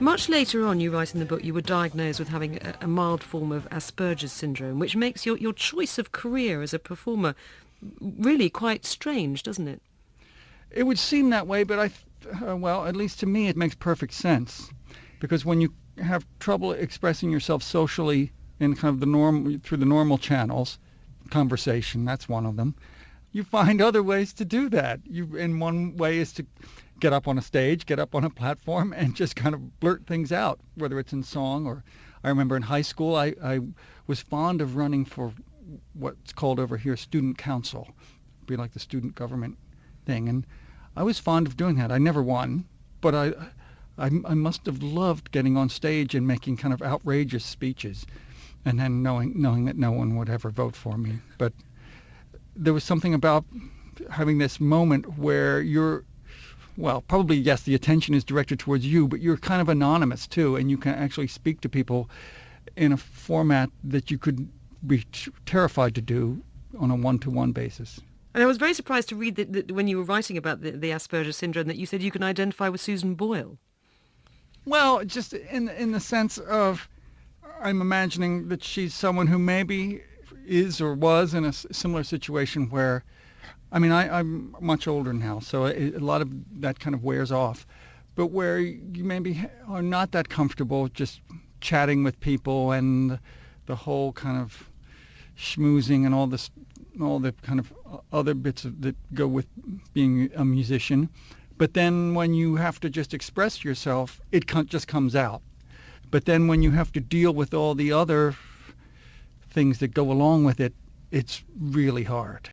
Much later on, you write in the book, you were diagnosed with having a mild form of Asperger's syndrome, which makes your choice of career as a performer really quite strange, doesn't it? It would seem that way, but well, at least to me, it makes perfect sense. Because when you have trouble expressing yourself socially in kind of through the normal channels, conversation, that's one of them, you find other ways to do that. And one way is to get up on a stage, get up on a platform, and just kind of blurt things out, whether it's in song or... I remember in high school, I was fond of running for what's called over here student council. It'd be like the student government thing. And I was fond of doing that. I never won, but I must have loved getting on stage and making kind of outrageous speeches, and then knowing that no one would ever vote for me. But there was something about having this moment where well, probably, yes, the attention is directed towards you, but you're kind of anonymous, too, and you can actually speak to people in a format that you could be terrified to do on a one-to-one basis. And I was very surprised to read that when you were writing about the Asperger syndrome that you said you can identify with Susan Boyle. Well, just in the sense of I'm imagining that she's someone who maybe is or was in a similar situation where... I mean, I'm much older now, so a lot of that kind of wears off. But where you maybe are not that comfortable just chatting with people and the whole kind of schmoozing and all the kind of other bits that go with being a musician. But then when you have to just express yourself, it just comes out. But then when you have to deal with all the other things that go along with it, it's really hard.